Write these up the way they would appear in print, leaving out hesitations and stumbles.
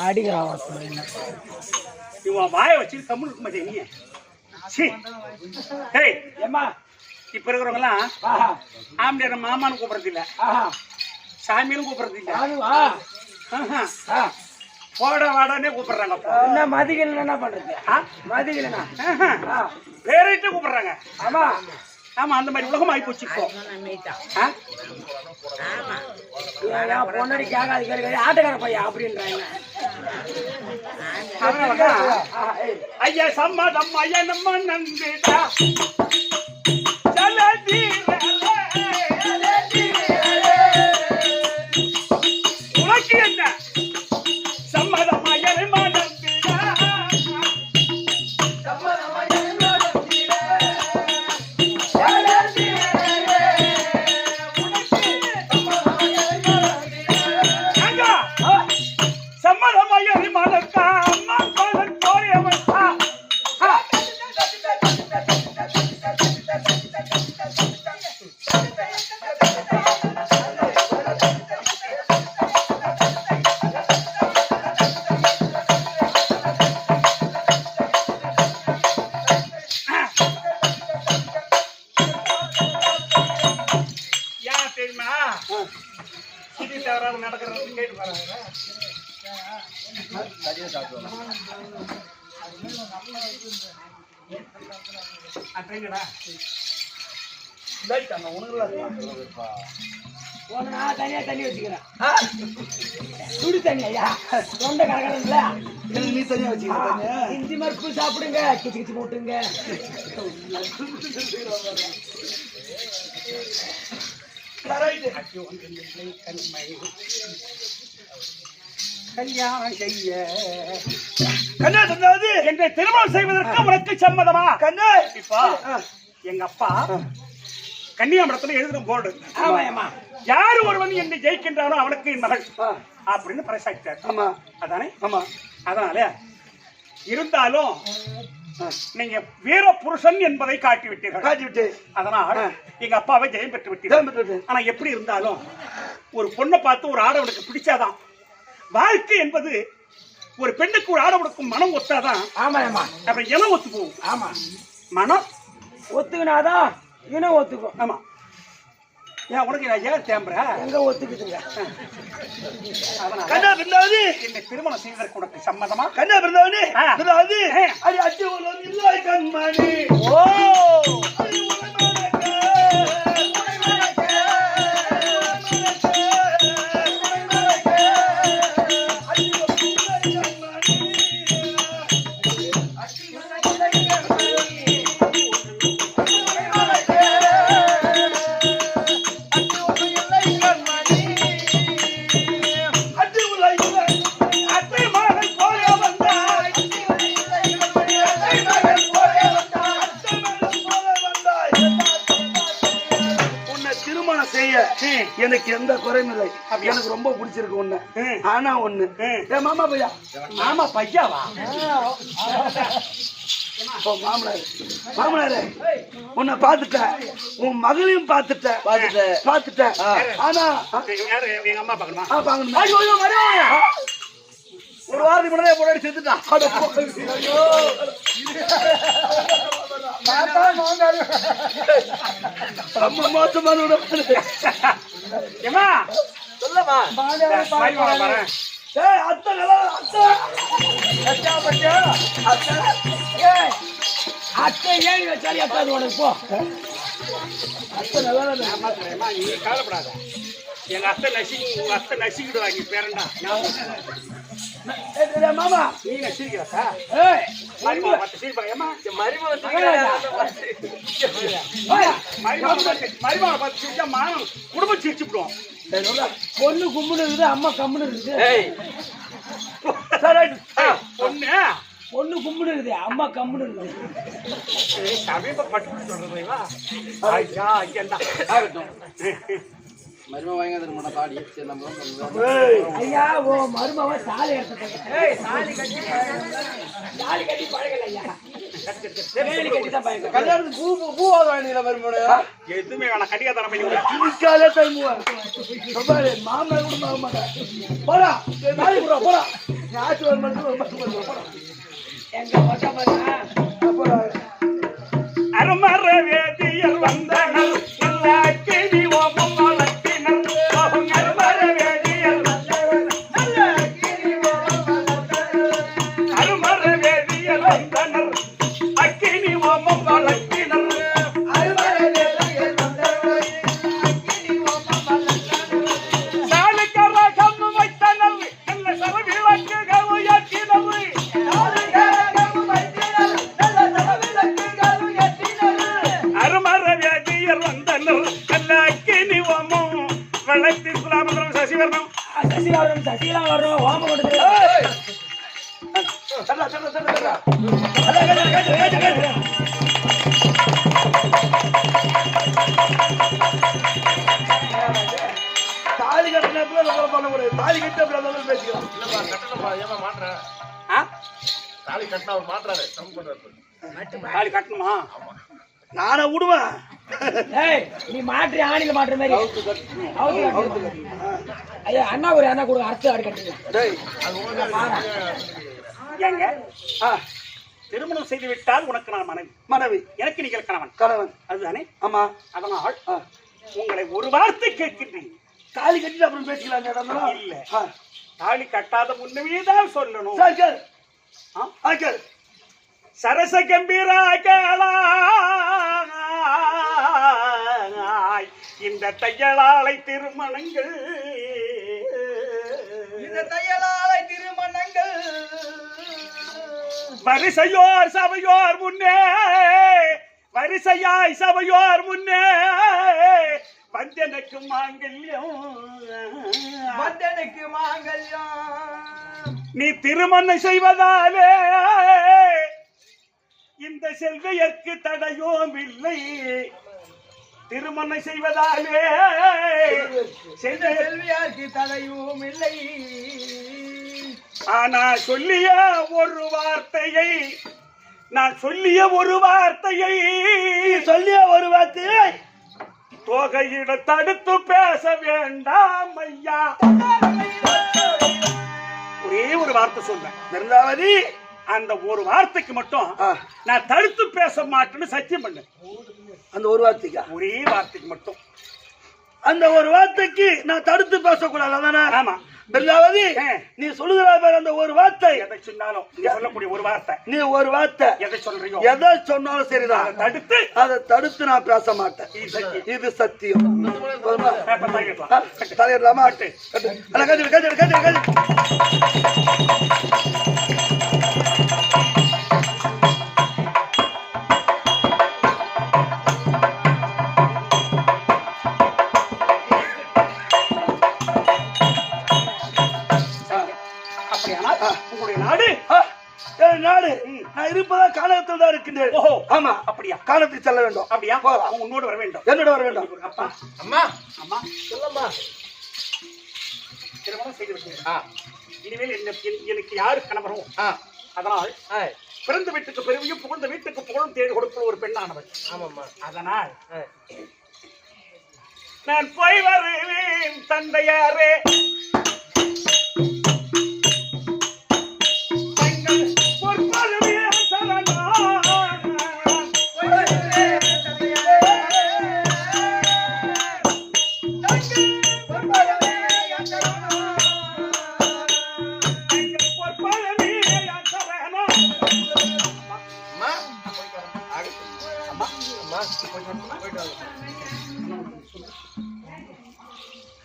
அடிக்கிறான் இவன் வாயை வச்சு கம்முன்னு இருக்க மாட்டேன் நீ. ஹே ஏமா இப்ப இருக்கிறவங்கலாம் ஆம்பளை மாமான்னு கூப்பிடுறது இல்ல, சாமின்னு கூப்பிடுறது இல்ல, போட வாடானே கூப்பிடுறாங்க. என்ன மதிகள் என்ன பண்றது? மதிகள் பேரைட்டு கூப்பிடுறாங்க. ஆமா ஆமா, அந்த மாதிரி உலகம் ஆகி போச்சு இப்போ. பொண்ணடி கேட்காது கேட்காது ஆட்டக்கார பையன் அப்படின்றாங்க. ஐயா சம்மதம் ஐயா நம்ம நம்பிட்டா உனக்கு என்ன சம்மதம் ஐயா நம்ம நம்பிட்டா சம்மதம் ஐயா மனக்கா அம்மா பாலன் கோரியவன்கா யார் தெரியுமா? சிடி தவறாக நடக்கிறது கேட்டு வராங்க. தனியா தண்ணி வச்சுக்கிறேன். சுடு தண்ணி ஐயா, தொண்டை கலக்கறதுல நீ தனியா வச்சுக்கிறேன். இஞ்சி மறுப்பு சாப்பிடுங்க, கிச்சு கிச்சு போட்டுங்க. கல்யாணம் செய்ய என்னை திருமணம் செய்வதற்கு உனக்கு சம்மதமா? கண்ணு இப்ப எங்க அப்பா கன்னியாகுமரத்துல எழுதுற போர்டு, யாரு ஒருவன் என்னை ஜெயிக்கின்றானோ அவனுக்கு என் மகள் அப்படின்னு பிரசாதித்தார். அதானே? அதனால இருந்தாலும் நீங்க வீர புருஷன் என்பதை காட்டிவிட்டீர்கள். அதனால் எங்க அப்பாவை ஜெயம் பெற்று விட்டீர்கள். ஆனா எப்படி இருந்தாலும் ஒரு பொண்ணை பார்த்து ஒரு ஆடவனுக்கு பிடிச்சாதான் வாழ்க்கை என்பது. ஒரு பெண்ணுக்கு ஒரு ஆடவனுக்கும் மனம் ஒத்தாதான். அப்புறம் இனம் ஒத்து போகும். ஆமா, மனம் ஒத்துக்கினாதான் இனம் ஒத்துக்கும். ஆமா, ஏன் உனக்கு நான் ஏன் தேம்புற? எங்க ஒத்துக்குதுங்க? கண்ணா பிருந்தாவதி, என்னை திருமணம் செய்வதற்கு உனக்கு சம்மதமா? கண்ணா பிருந்தாவதி அது அச்சு இல்லை கண்மணி. ஓ எனக்கு எந்த குறையும் இல்லை. எனக்கு ரொம்ப பிடிச்சிருக்கு ஒண்ணு. ஆனா ஒண்ணு, மாமா பையா. மாமா பையாவா? மாமனாரு உன்னை பாத்துட்டேன், உன் மகளையும் பாத்துட்டேன். ஆனா எங்க அம்மா பாக்கணுமா? ஒரு வாரத்துக்கு முன்னாடி போராடி செத்துட்டான். அத்தை ஏழு வச்சாலும் எத்தாது உனக்கு போ. கவலைப்படாத, எங்க அத்தை உங்க அத்தை நசிக்கிடுவாங்க பேரண்டா. மாமா நீ நசிக்கிறா மருமகளை பார்த்து சிரிச்சா மானம் குடும்பம் சிரிச்சுடுவோம். பொண்ணு கும்புன்னு இருக்குது, அம்மா கம்முன்னு இருக்குது. பொண்ணு கும்புன்னு இருக்குது, அம்மா கம்முன்னு இருக்குது. சமீபப்பட்டு சொல்றதா மரும வாங்க தாடி ஐயா, ஓ மருமவ தாலி எடுத்து தாலி கட்டி பழகல ஐயா. வேலி கட்டி தான் பயங்க. கல்யாணத்துக்கு பூவாத வாங்கினீங்களா மருமகனே? எதுவுமே வேணாம் கடிகாதாரம் பண்ணி இதுக்காலே டைம் மாமனார் கூட பார்க்க மாட்டேன். போடா நாளைக்கு போடா போடா. நீ ஆசீர்வாதம் பண்ணிட்டு போடா. எங்க மொட்டை பாருங்க. போடா. அருமர வேதியர் வந்தனர் எல்லாக்கினி ஓமம் வளர்த்தினர் அவங்க அருமர வேதியர் அருமர வேதியர் வந்தனர் அக்கினி ஓமம் வளர்த்தினர் சாலுக்கர கம்பு வைத்தனர் நல்ல சரவிளக்குகள் உயர்த்தினர் அருமர வேதியர் வந்தனர் எல்லாக்கினி ஓமம் வளர்த்தி சுலாமந்திரம் சசிவர்ணம் சசிகலா வரணும் ஓம கொடுத்து தாலி கட்டினப்பல பண்ண முடியாது. தாலி கட்டி அப்படி பேசிக்கலாம். இல்லப்பா கட்டணப்பா ஏமா மாட்டுறேன் தாலி கட்டினா அவர் மாட்டுறாரு தப்பு பண்றாரு தாலி கட்டணுமா நானே விடுவேன். ஏய் நீ மாற்றி ஆணில மாட்டுற மாதிரி அவுத்து ஐயா அண்ணா ஒரு அண்ணா கூட அறுத்து ஆடு கட்டுங்க. டேய் ஏங்க திருமணம் செய்து விட்டால் உனக்கு நான் மனைவி மனைவி எனக்கு நீங்கள் கணவன் கணவன். அதுதானே ஆமா. அதனால் உங்களை ஒரு வார்த்தை கேட்கின்றேன் தாலி கட்டிட்டு அப்புறம் பேசிக்கலாம் இடம்லாம் இல்ல ஆ. தாலி கட்டாத முன்னமே தான் சொல்லணும் சரி சரி ஆ? சரி. சரச கம்பீராய் இந்த தையலாலை திருமணங்கள் வரிசையோர் சபையோர் முன்னே வரிசையாய் சபையோர் முன்னே வந்தனுக்கு மாங்கல்யம் நீ திருமணம் செய்வதாலே இந்த செல்வையற்கு தடையும் இல்லை திருமணம் செய்வதாலே செல்வியாருக்கு தடையும் இல்லை. ஆனா சொல்லிய ஒரு வார்த்தையை நான் சொல்லிய ஒரு வார்த்தையை சொல்லிய ஒரு வார்த்தையை தொகையிட தடுத்து பேச வேண்டாம் ஐயா ஒரே ஒரு வார்த்தை சொன்னேன் நிர்மலாவதி. அந்த ஒரு வார்த்தைக்கு மட்டும் நான் தடுத்து பேச மாட்டேன்னு சத்தியம் பண்ணேன் அந்த ஒரு வார்த்தைக்கா? ஒரே வார்த்தைக்கு மட்டும் அந்த ஒரு வார்த்தைக்கு நான் தடுத்து பேசக்கூடாது அதானே? ஆமா பிர்லாவதி நீ சொல்லுகிற பாரு அந்த ஒரு வார்த்தை எதை சொன்னாலும் நீ சொல்லக்கூடிய ஒரு வார்த்தை நீ ஒரு வார்த்தை எதை சொல்றியோ எதை சொன்னாலும் சரிதான் தடுத்து அதை தடுத்து நான் பேச மாட்டேன். இது சத்தியம். தலையிடலாமா? கட்டு. கட்டு கட்டு கட்டு கட்டு. உங்களுடைய நாடு நாடு நான் இருப்பதா காலத்தில் தான் இருக்கின்றேன். ஓஹோ ஆமா அப்படியா? காலத்துக்கு செல்ல வேண்டும். அப்படியா? உன்னோடு வர வேண்டும். என்னோட வர வேண்டும். அப்பா அம்மா அம்மா சொல்லம்மா. திருமணம் செய்து விட்டேன். இனிமேல் எனக்கு யாரு கணவரோ அதனால் பிறந்த வீட்டுக்கு பெருமையும் புகழ்ந்த வீட்டுக்கு புகழும் தேடி கொடுக்கிற ஒரு பெண்ணானவள். ஆமாம்மா. அதனால் நான் போய் வருவேன் தந்தையாரே.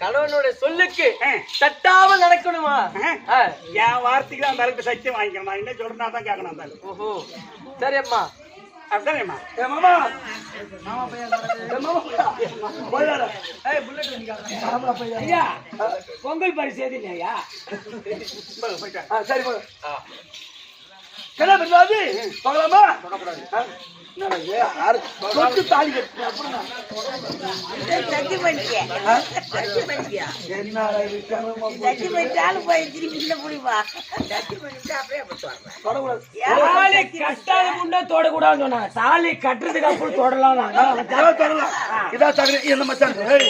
கணவனோட சொல்லுக்கு தட்டாமல் நடக்கணுமா? என் வார்த்தைக்கு தான் அந்த அளவுக்கு சத்தியம் வாங்கிக்கணும். நான் என்ன சொல்றேன்னா தான் கேட்கணும் அந்த அளவுக்கு. ஓஹோ சரி அம்மா. அப்படிதானேம்மா? மாமா ஐயா பொங்கல் பரிசு எது இல்லையா? சரி போகலாமா? தொட்டு தாலி கட்டு அப்புறம் சட்டி பண்ணிட்டியா ஆ? சட்டி பண்ணிட்டியா என்னடா இது கனமா சட்டி பண்ணிட்டாலும் போய் திருப்பி இல்ல புரியுமா சட்டி பண்ணிட்டு அப்படியே போட்டுவாங்க தொடக்கூடாது. தாலி கட்டாத முன்னே தொடக்கூடாதுன்னு சொன்னாங்க. தாலி கட்டுறதுக்கு அப்புறம் தொடலாம் அதான் தொடலாம். இதான் தகுதி. என்ன மச்சான்? ஏய்.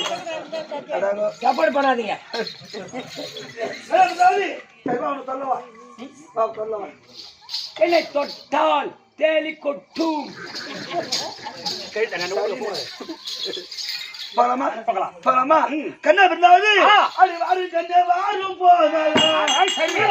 அதாங்க. சப்போர்ட் பண்ணாதீங்க. ஏய், தாலி. சரி, வா, அவனை தள்ளவா. வா, தள்ளவா. என்னை தொட்டால் தேலி கொட்டும். போகலாமா? போகலாம். போகலாமா? கண்ணா பிறந்தாவது அடி வாரு கண்ணே வாரும் போகலாம். சரி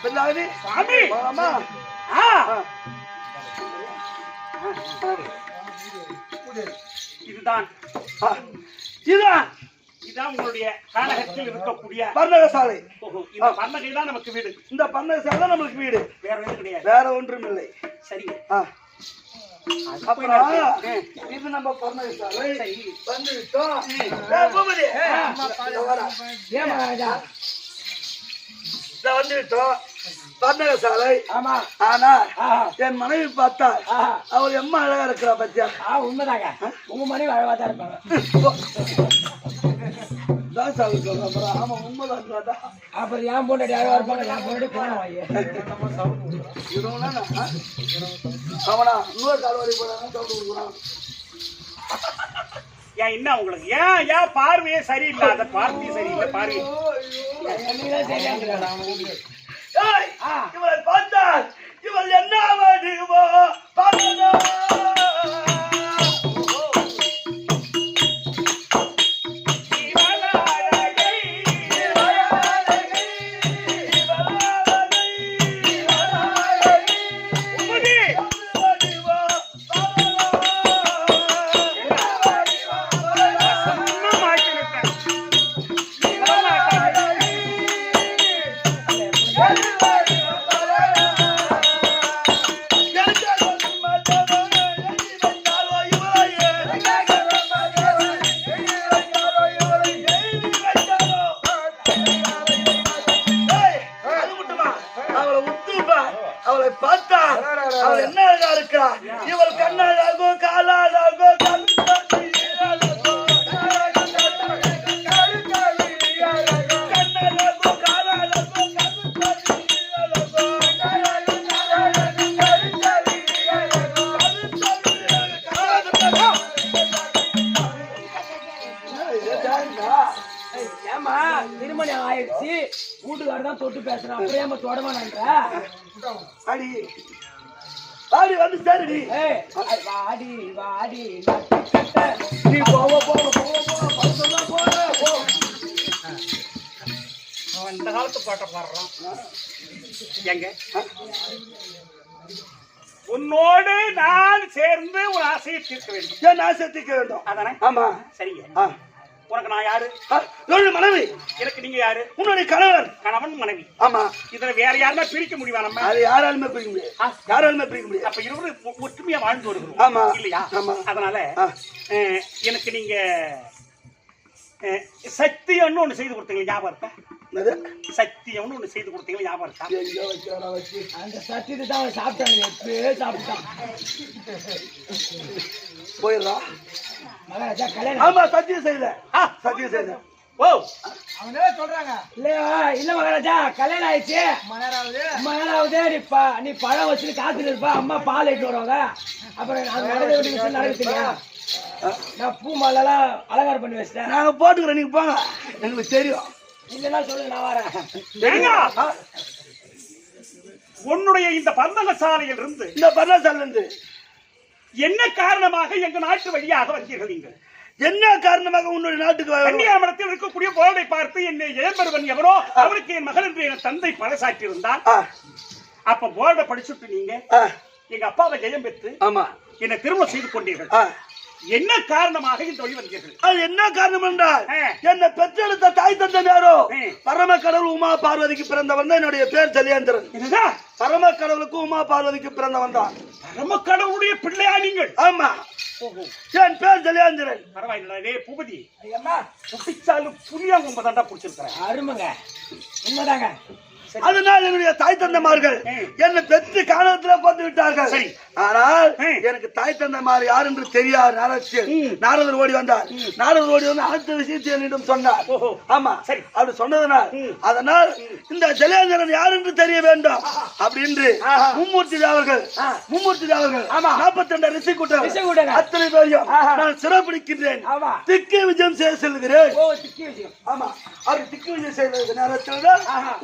பிறந்தாவது சாமி போகலாமா? ஆ. இதுதான் ஆ. இதுதான் இதுதான் உங்களுடைய காலகத்தில் இருக்கக்கூடிய பர்ணகசாலை. ஓஹோ, இந்த பன்னகை தான் நமக்கு வீடு, இந்த பர்ணகசாலை தான் நம்மளுக்கு வீடு. வேற எதுவும் கிடையாது. வேற ஒன்றும் இல்லை. சரிங்க. ஆ. அப்புறம் அப்புறம் இது நம்ம பர்ணகசாலை. வந்து விட்டோம். ஏய், பூபதி. இதோ வாடா. ஏன் மகாராஜா? இதோ வந்து விட்டோம். பர்ணகசாலை. ஆமா. ஆனா ஆஹா. என் மனைவி பார்த்தா ஆஹா. அவள் எம்மா அழகா இருக்கிறா பத்தியா? உண்மைதாங்க. உங்க மனைவி அழகாதான் இருப்பாங்க. தான் சாமி சொல்றேன். அப்புறம் ஆமா உண்மைதான். அப்புறம் என் பொண்டாட்டி அழகா இருப்பாங்க. என் பொண்டாட்டி போன வாங்கி. அவனா இன்னொரு கால் வரை போறாங்க சவுண்ட் கொடுக்குறான். ஏன் என்ன உங்களுக்கு ஏன் பார்வையே சரியில்லை, அந்த பார்வையே சரியில்லை பார்வை. என்னைக்குதான் சரியாங்கிறாடா அவன் வீட்டுக்கு. ஏய், இவளை பார்த்தால் இவள் என்ன வடிவோ பார்த்ததோ. அவளை பார்த்தா அவள் என்ன அழகா இருக்கா. இவள் கண்ணழகோ காலாழகோ ஏமா திருமணம் ஆயிடுச்சு, வீட்டுக்காரர் தான் தொட்டு பேசுறேன், அப்புறம் ஏமா தொடமானான்ற? அடி ஆடி வந்து சேருடி. வாடி வாடி நீ போவ போவ போவ போவ பசங்க போற போ. அவன் இந்த காலத்து பாட்டை பாடுறான். எங்க உன்னோடு நான் சேர்ந்து ஒரு ஆசையை தீர்க்க வேண்டும். ஏன் ஆசைத்திக்க வேண்டும்? அதானே? ஆமா. சரிங்க. உனக்கு நான் யாரு? என்னுடைய மனைவி. எனக்கு நீங்க யாரு? உன்னுடைய கணவன். கணவன் மனைவி. ஆமா. இதுல வேற யாருமே பிரிக்க முடியுமா? நம்ம அது யாராலுமே பிரிக்க முடியாது. யாராலுமே பிரிக்க முடியாது. அப்ப இருவரும் ஒற்றுமையா வாழ்ந்து வருகிறோம். ஆமா. இல்லையா? ஆமா. அதனால எனக்கு நீங்க சத்தியம்னு ஒண்ணு செய்து கொடுத்தீங்க, ஞாபகம் இருக்கா? சத்தியம்னு ஒண்ணு செய்து கொடுத்தீங்க, ஞாபகம் இருக்கா? அந்த சத்தியத்தை தான் அவன் சாப்பிட்டாங்க, எப்பயே சாப்பிட்டான். போயிடலாம் மகாராஜா கல்யாணம். ஆமா, சத்தியம் செய்யல. சத்தியம் செய்யல. ஓ, அவங்க சொல்றாங்க இல்லையா? இல்ல மகாராஜா, கல்யாணம் ஆயிடுச்சு, மணராவது. நீ பழம் வச்சுட்டு காத்துட்டு இருப்பா, அம்மா பால் எடுத்து வருவாங்க. அப்புறம் நாங்க நடக்க வேண்டிய விஷயம் நடக்குது இல்லையா? நான் பூ மாலைலாம் அலங்காரம் பண்ணி வச்சிட்டேன். நாங்க போட்டுக்கிறோம், நீங்க போங்க, எங்களுக்கு தெரியும். இல்லைன்னா சொல்லுங்க, நான் வரேன். ஏங்க, உன்னுடைய இந்த பந்தக சாலையில் இருந்து இந்த பர்ணசாலையில இருந்து என்ன காரணமாக எங்க நாட்டு வழியாக வந்தீர்கள் நீங்கள்? என்ன காரணமாக உன்னுடைய நாட்டுக்கு வரணும்? கன்னியாகுமரத்தில் இருக்கக்கூடிய போர்டை பார்த்து என்னை இளம்பெருவன் எவரோ அவருக்கு என் மகள் என்று என் தந்தை பறைசாற்றி இருந்தான். அப்ப போர்டை படிச்சுட்டு நீங்க எங்க அப்பாவை ஜெயம் பெற்று ஆமா என்னை திருமணம் செய்து கொண்டீர்கள். என்ன காரணமாக இந்த வழி வந்தீர்கள்? அது என்ன காரணம் என்றால் என்னை பெற்றெடுத்த தாய் தந்தை யாரோ பரம கடவுள் உமா பார்வதிக்கு பிறந்தவன் தான் என்னுடைய பேர் ஜெயேந்திரன். பரம கடவுளுக்கு உமா பார்வதிக்கு பிறந்தவன் தான். பரம கடவுளுடைய பிள்ளையா நீங்கள்? ஆமா, என் பேர் ஜெயேந்திரன். பரவாயில்லை பூபதி, புடிச்சாலும் புளியா உங்க தாண்டா புடிச்சிருக்கிறேன். அருமைங்க, உண்மைதாங்க. அதனால் என்னுடைய தாய் தந்தைமார்கள் என்னை பெற்று காணத்துல போட்டு விட்டார்கள். ஆனால் எனக்கு தாய் தந்தைமார் யார் என்று தெரியாது. நாரதர் ஓடி வந்தார். நாரதர் ஓடி வந்து அடுத்த விஷயத்தை என்னிடம் சொன்னார். ஆமா, சரி, அப்படி சொன்னதனால் அதனால் இந்த ஜெயேந்திரன் யார் என்று தெரிய வேண்டும் அப்படின்னு மும்மூர்த்தி தேவர்கள் 42 ரிஷி கூட்டம் அத்தனை பேரையும் நான் சிறப்பிடிக்கின்றேன். திக்கு விஜயம் செய்ய செல்கிறேன். ஆமா, அப்படி திக்கு விஜயம் செய்த நேரத்தில்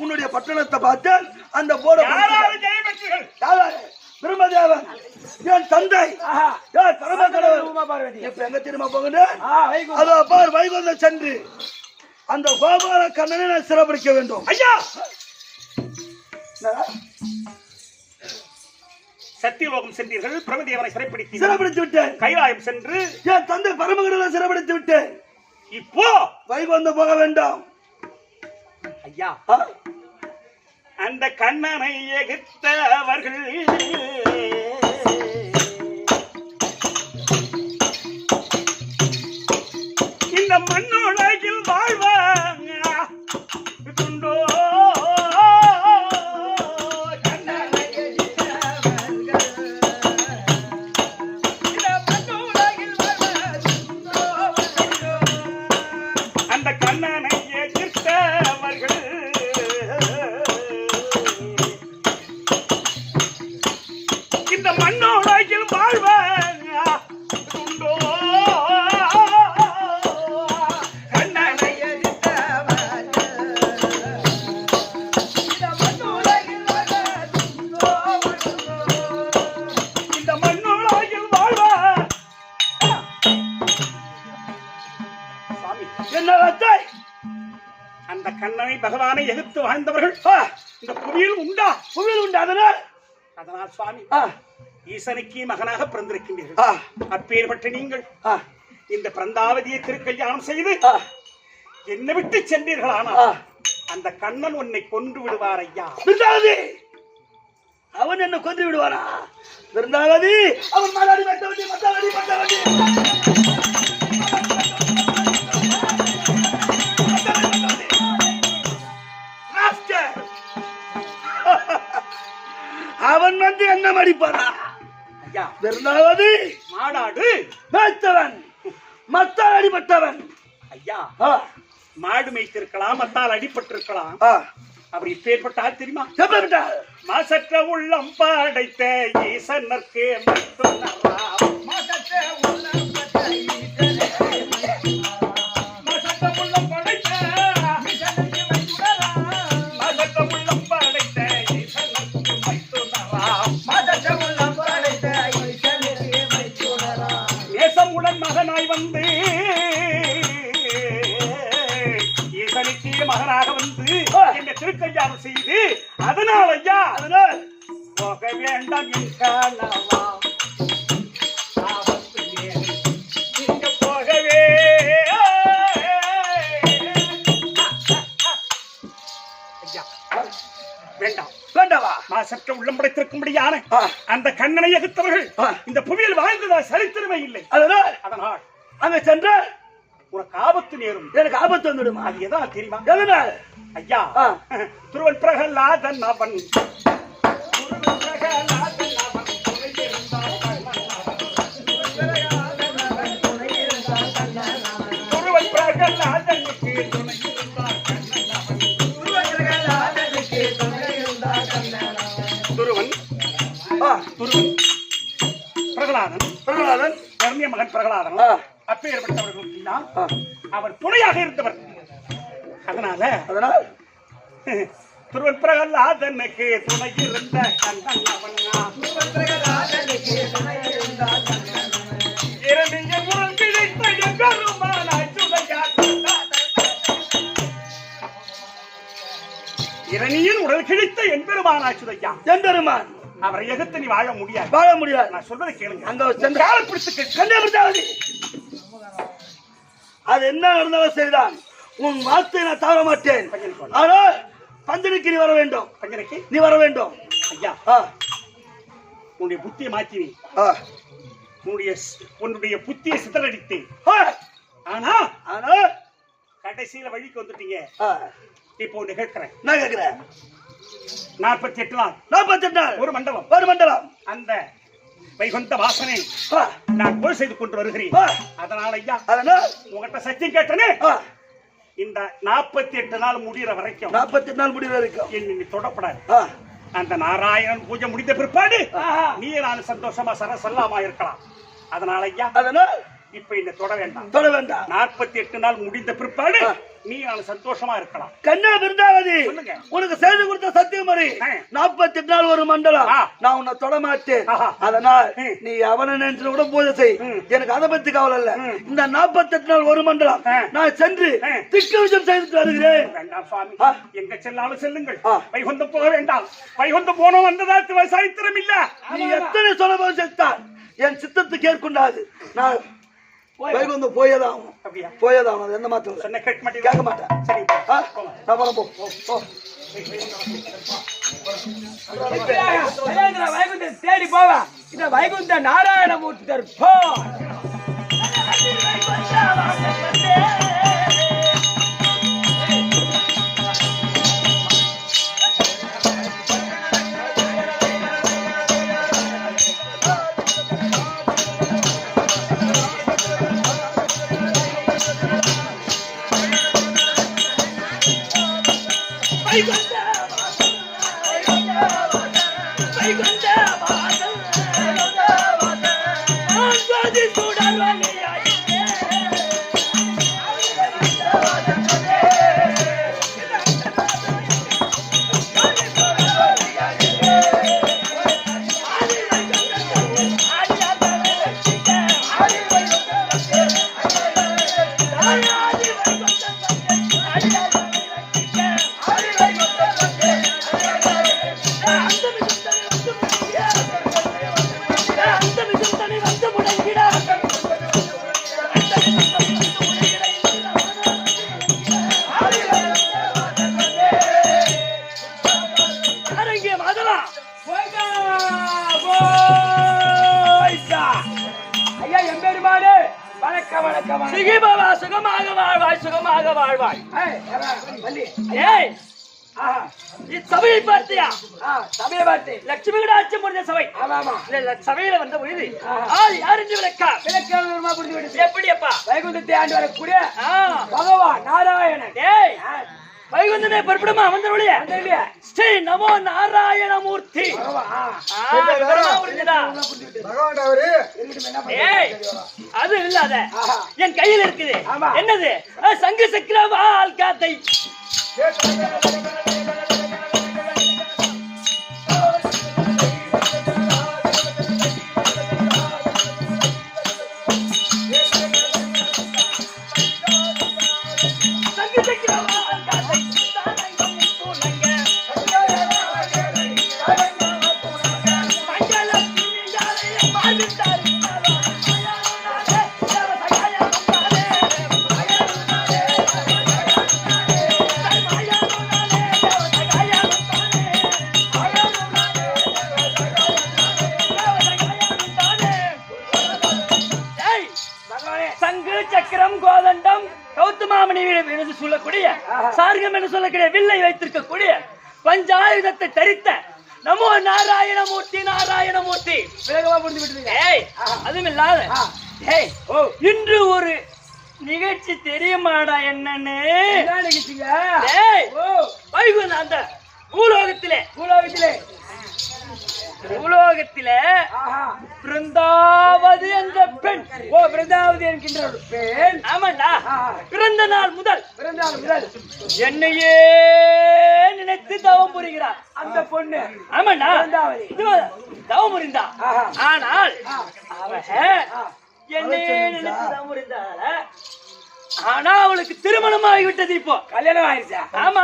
உன்னுடைய பட்டணத்தை பார்த்தேன். அந்த போர்டை பிரம்மதேவன் என் தந்தை பரம கடவுள் உமா பார்வதி இப்ப எங்க திரும்ப போகிறேன். அதோ பார், வைகுந்தம் சென்று அந்த கோபால கண்ணனை நான் சிறப்பிடிக்க வேண்டும். ஐயா, சத்தியலோகம் சென்றீர்கள், பிரம்மதேவனை சிறைப்பிடித்து விட்டேன். கைலாயம் சென்று என் தந்தை பரமகடலை சிறைப்பிடித்து விட்டேன். இப்போ வைகுந்தம் போக வேண்டாம். ஐயா, அந்த கண்ணனை எகிர்த்தவர்கள் இந்த மண்ணுலகில் வாழ்வாங்க துண்டோ. அந்த கண்ணனை எதிர்த்தவர்கள் இந்த மண்ணோடாக்கில் வாழ்வாங்க உண்டோ. கண்ணனை இந்த மண்ணோடாக்கில் வாழ்வா. சுவாமி, என்ன வார்த்தை? அந்த கண்ணனை பகவானை எதிர்த்து வாழ்ந்தவர்கள் இந்த புவியில் உண்டா? புவியில் உண்டா? அதனால் சுவாமி, ஈசனுக்கு மகனாக பிறந்திருக்கின்றீர்கள். அப்பேற்பட்ட நீங்கள் இந்த பிறந்தாவதியை திருக்கல்யாணம் செய்து என்னை விட்டு சென்றீர்களானால் அந்த கண்ணன் உன்னை கொன்று விடுவார். ஐயா, அவன் என்ன கொன்று விடுவானா? பிறந்தாவதி அவன் மலாடி மத்தவடி மத்தவடி மத்தவடி அவன் வந்து என்ன மடிப்பானா? ஐயா, பிறந்தாவதி மாடாடு மேய்த்தவன், மத்தால் அடிபட்டவன். ஐயா, மாடு மேய்த்திருக்கலாம், மத்தால் அடிபட்டிருக்கலாம். அப்படி இப்பேற்பட்டால் தெரியுமா? மாசற்ற உள்ளம் படைத்த ஈசனர்க்கு மட்டும் நேசமுடன் மகனாய் வந்து ஈசனுக்கு மகனாக வந்து என்ன திருக்கல்யாணம் செய்து அதனால் ஐயா, அதனால் போக வேண்டாம் என் காணவா நீங்க போகவே வேண்டாம். வேண்டாவா? மாசற்ற உள்ளம் படைத்திருக்கும்படியான அந்த கண்ணனை எதிர்த்தவர்கள் இந்த புவியில் வாழ்ந்ததா சரித்திரமே இல்லை. அதனால் அங்க சென்ற உனக்கு ஆபத்து நேரும். எனக்கு ஆபத்து வந்துடுமா? அது எதனால் தெரியுமா? எதனால்? ஐயா, துருவன் பிரகலாதன் அவன் துருவன் பிரகலாதனுக்கு துணை இருந்தார் துருவன் பிரகலாதன் கண்ணிய மகன் பிரகலாதன் அப்பேற்பட்டவர்கள் அவர் துணையாக இருந்தவர். அதனால துருவன் பிரகலாதனுக்கு துணை இருந்த கண்ணன் அவனா இரணியன் உடல் கிடைத்த எம்பெருமானாய் சுதையா இரணியன் உடல் கிடைத்த எம்பெருமானாய் சுதையா எம்பெருமான் அவரை எதிர்த்து நீ வாழ முடியாது. நான் சொல்வதை கேளுங்க. அங்க கால பிடித்து கண்டே அது என்ன நடந்தாலும் சரிதான். உன் வார்த்தை நான் தவற மாட்டேன். ஆனால் பஞ்சனைக்கு நீ வர வேண்டும். பஞ்சனைக்கு நீ வர வேண்டும். ஐயா உன்னுடைய புத்தியை மாற்றி நீ உன்னுடைய புத்தியை சிதறடித்து ஆனா கடைசியில வழிக்கு வந்துட்டீங்க. இப்போ ஒண்ணு கேட்கிறேன். நான் கேட்கிறேன். 48 நாள் ஒரு மண்டலம் அந்த வைகுந்த வாசனை நான் போய் செய்து கொண்டு வருகிறேன். அதனால ஐயா உங்ககிட்ட சத்தியம் கேட்டனே, இந்த 48 நாள் முடிகிற வரைக்கும் என்ன தொடப்படாது. அந்த நாராயணன் பூஜை முடிந்த பிற்பாடு நீ நான் சந்தோஷமா சரசல்லாமா இருக்கலாம். அதனால ஐயா இப்ப என்ன தொட வேண்டாம் 48 நாள் முடிந்த பிற்பாடு நீ நான் சந்தோஷமா இருக்கலாம். கண்ணா விருந்தாவதி உனக்கு செய்து கொடுத்த சத்தியம் மாதிரி 48 நாள் ஒரு மண்டலம் நான் உன்னை தொட மாட்டேன். அதனால் நீ அவனை நினைச்சு கூட பூஜை செய். எனக்கு அதை பத்தி கவலை இல்ல. இந்த 48 நாள் ஒரு மண்டலம் நான் சென்று திக்கு விஷயம் செய்துட்டு வருகிறேன். வேண்டாம் சுவாமி, எங்க செல்லாலும் செல்லுங்கள். வைகுந்தம் போக வேண்டாம். வைகுந்தம் போனோம் வந்ததற்கு சரித்திரம் இல்ல. நீ எத்தனை சொல்லவும் செத்தால் என் சித்தத்துக்கு ஏற்கொண்டாது. நான் வைகுந்தம் போயதான் எந்த மாற்றம் சொன்ன கேட்க மாட்டேன். சரி நான் போ வைகுந்த தேடி போவா. இந்த வைகுந்த நாராயணமூர்த்தி தருப்போ சுகமாக வாழ்வாய், சுகமாக வாழ்வாய். சபையை பார்த்தியா? சபையை பார்த்து லட்சுமி ஆட்சி முடிஞ்ச சபை. சபையில வந்த பொழுது யார் என்று விளக்கா எப்படி அப்பா வைகுந்தத்தை ஆண்டு வரக்கூடிய பகவான் நாராயணன். வைகுந்தமே பரப்பிடுமா வந்தவளைய ஸ்ரீ நமோ நாராயணமூர்த்தி. அது இல்லாத என் கையில் இருக்குது. என்னது? சங்கு சக்கரவால் காத்தை. சொல்லக்கூடிய சார்கம் என்று சொல்லக்கூடிய வில்லை வைத்திருக்கக்கூடிய பஞ்சாயுதத்தை தரித்த நமோ நாராயணமூர்த்தி நாராயணமூர்த்தி. விலகமா புரிந்து விட்டு அதுவும் இல்லாத இன்று ஒரு நிகழ்ச்சி தெரியுமாடா? என்னன்னு நிகழ்ச்சிங்க? அந்த பூலோகத்திலே உலோகத்தில ஆஹா. பிருந்தாவதி என்ற பெண். ஓ பிருந்தாவதி என்கின்ற ஒரு பெண். ஆமாண்டா. ஆ. பிறந்த நாள் முதல் பிறந்தாள் முதல் என்னையே நினைத்து தவம் புரிகிறார் அந்த பொண்ணு. ஆமாண்டா. பிருந்தாவதி. தவம் புரிந்தா. ஆஹா. ஆனால் ஆ. அவ ஆ. என்னையே நினைத்து தவம் புரிந்தால. ஆனா அவளுக்கு திருமணம் ஆகிவிட்டது இப்போ. கல்யாணம் ஆயிடுச்சா? ஆமா,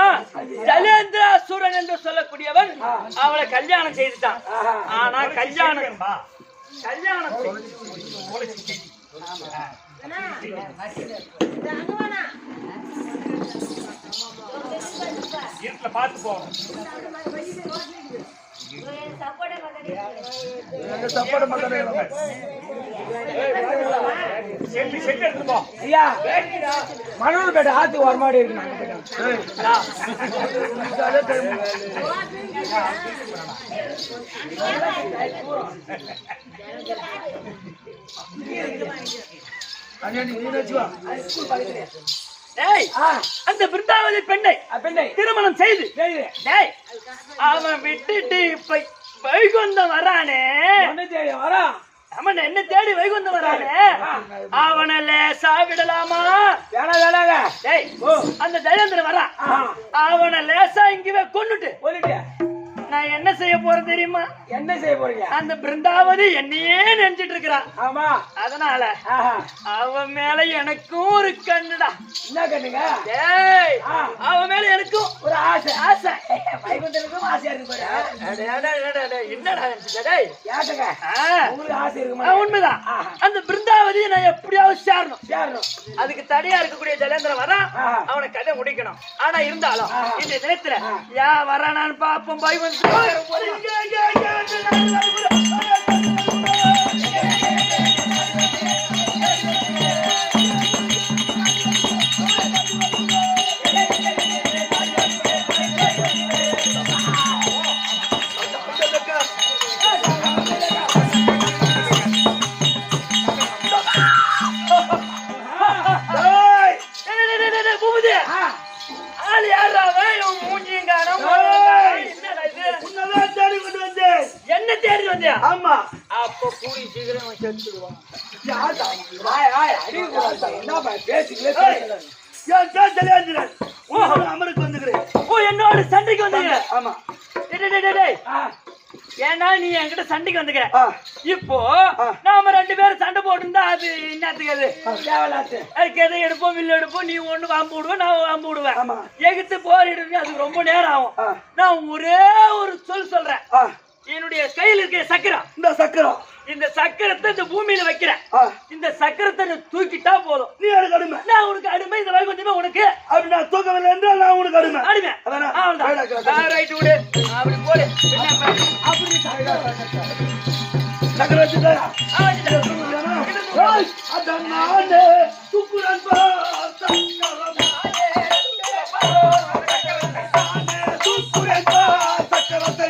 ஜலேந்திராசுரன் என்று சொல்லக்கூடியவன் அவளை கல்யாணம் செய்துட்டான். ஆஹா. ஆனா கல்யாணம் வீட்டுல பார்த்து போகணும். சப்பாடு மக்கள் செல்லு எடுத்து போ. ஐயா மணூர் பேட்டை ஆத்துக்கு வரமாடி இருக்கு. நாங்க போயிட்டோம். டேய், அந்த பிருந்தாவதி பெண்ணை பெண்ணை திருமணம் செய்து டேய், அவன் விட்டுட்டு இப்ப வைகுந்தம் வரானே. என்ன தேடி வரா? அவன் என்ன தேடி வைகுந்தம் வரானே, அவனை லேசா விடலாமா? வேணாங்க. டேய், அந்த ஜெயேந்திரன் வரான், அவனை லேசா இங்கவே கொன்னுட்டு நான் என்ன செய்ய போறேன் தெரியுமா? என்ன செய்ய போறீங்க? அந்த பிருந்தாவதி என்னையே நினைச்சிட்டு இருக்கிறான். ஆமா. அதனால அவன் மேல எனக்கும் ஒரு கண்ணுடா. என்ன கண்ணுங்க? டேய், அவன் மேல எனக்கும் ஒரு ஆசை. ஆசை. வைகுந்தனுக்கும் ஆசையா இருக்கு பாரு. என்னடா நினைச்ச? டேய், யாருங்க உங்களுக்கு ஆசை இருக்குமா? உண்மைதான். அந்த பிருந்தாவதியை நான் எப்படியாவது சேரணும். சேரணும். அதுக்கு தடையா இருக்கக்கூடிய ஜலேந்திரன் வரான், அவனை கதை முடிக்கணும். ஆனா இருந்தாலும் இந்த நேரத்துல யா வரானான்னு பாப்போம். வைகுந்த ஆள் யாரா? மூஞ்சியும் காணும். என்ன தேடி வந்தியா? ஆமா. அப்ப கூடி சீக்கிரம் செத்துடுவான். அமருக்கு வந்துக்கிறேன். ஓ, என்னோட சண்டைக்கு வந்துங்க. ஆமா. ஏன்னா நீ என்கிட்ட சண்டைக்கு வந்துக்க. இப்போ நாம 2 பேரும் சண்டை போட்டுருந்தா அது என்னத்துக்கு? அது அதுக்கு எதை எடுப்போம், வில்லு எடுப்போம். நீ ஒண்ணு வாம்பு விடுவேன், நான் வாம்பு விடுவேன். எகுத்து போரிடுங்க, அதுக்கு ரொம்ப நேரம் ஆகும். நான் ஒரே ஒரு சொல்றேன். என்னுடைய கையில் இருக்கிற சக்கரம், இந்த சக்கரத்தை இந்த பூமியில வைக்கிறேன். இந்த சக்கரத்தை தூக்கிட்டா போதும். நீ எனக்கு அடிமை, நான் உனக்கு அடிமை. இந்த வைகுந்தமே உனக்கு. அப்படி நான் தூக்கவில்லை என்றால் நான் உனக்கு அடிமை. அடிமை. ரைட் விடு. அப்படி போடு. அப்படி சக்கரம் வச்சுட்டா அதான் நானே துக்குரன் சக்கரத்தை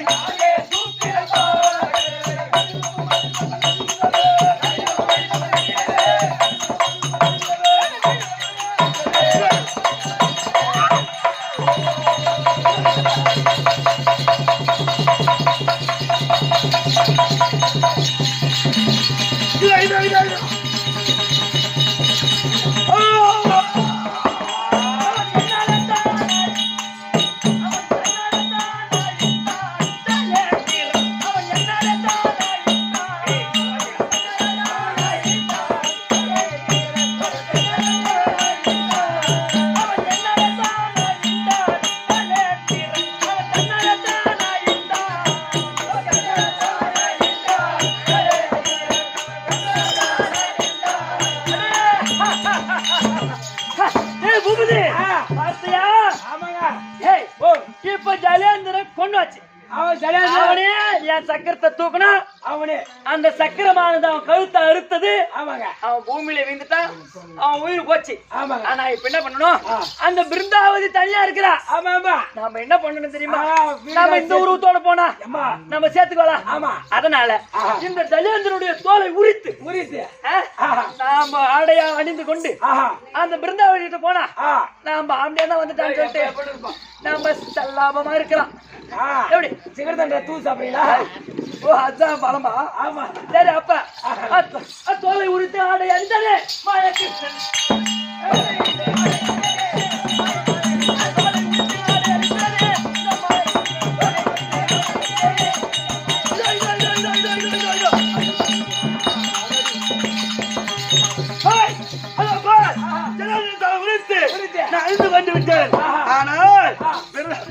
இப்ப ஜலேந்திரன் கொண்டு வச்சு அவனே என் சக்கரத்தை தூக்குனா, அவனே அந்த சக்கரமானது அவன் கழுத்தை அறுத்தது. ஆமாங்க. அவன் பூமியில விழுந்துட்டான், அவன் உயிர் போச்சு. ஆமாங்க. ஆனா இப்ப என்ன பண்ணணும்? அந்த பிருந்தாவதி தனியா இருக்கிறா. ஆமா ஆமா. நாம என்ன பண்ணணும் தெரியுமா? நாம இந்த உருவத்தோட போனா நம்ம சேர்த்துக்கலாம். ஆமா. அதனால இந்த ஜலேந்திரனுடைய தோலை உரித்து நாம ஆடையா அணிந்து கொண்டு அந்த பிருந்தாவதி கிட்ட போனா நாம ஆண்டையா தான் வந்துட்டான்னு சொல்லிட்டு நாம சல்லாபமா இருக்கலாம். எப்படி சிகரெட் தூ சாப்பிடுறீங்களா? ஓ அதான் பலமா ஆமா சரி அப்ப தோலை உரித்து ஆடை அணிந்தது மாயகிருஷ்ணன் ஆனால்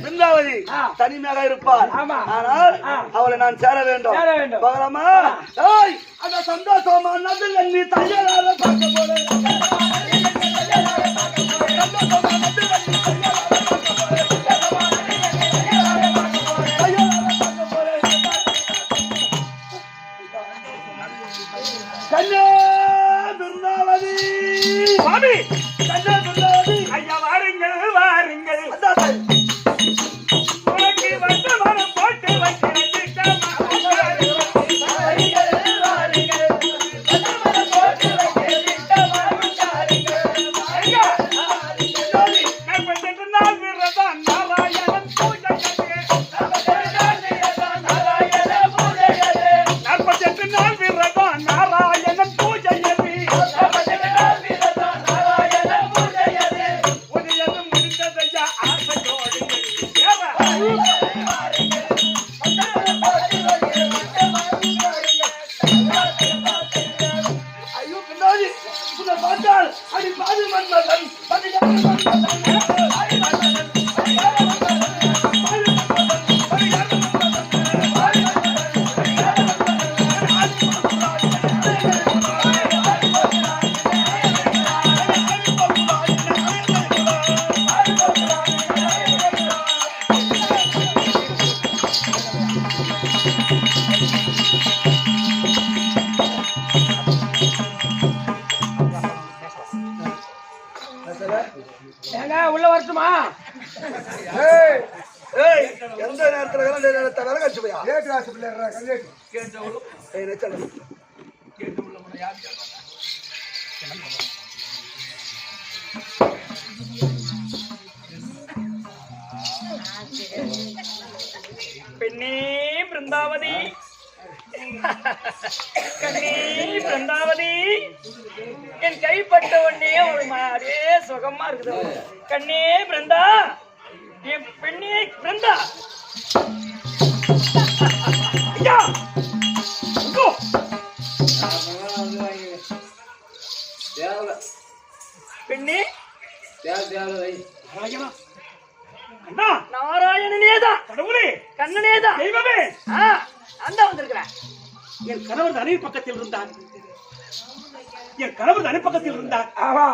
பிருந்தாவதி தனிமையாக இருப்பார் ஆனால் அவளை நான் சேர வேண்டும் பகலமா அந்த சந்தோஷமா நதில் நீ தையலாக பார்க்க போல கண்ணே பிருந்தாவதி சுவாமி கண்ணே பிருந்தாவதி ஐயா வாருங்கள் வாருங்கள் உனக்கு வந்து மனம் போட்டு வைக்கிறேன் உள்ள வரட்டுமா? எந்த நேரத்துல விலை கட்சி போயா பெண்ணே பிருந்தாவதி கண்ணே பிருந்தாவதி என் கைப்பட்ட உடனே ஒரு மாதிரியே சுகமா இருக்குது. கண்ணே பிருந்தா என் பெண்ணே பிருந்தா ஐயா பெண்ணே நாராயணனேதான் கடவுளே கண்ணனேதான் தெய்வமே அந்த வந்திருக்கிறேன். என் கணவர் தனி பக்கத்தில் இருந்தார். என் கணவர் தனி பக்கத்தில் இருந்தார். ஆமா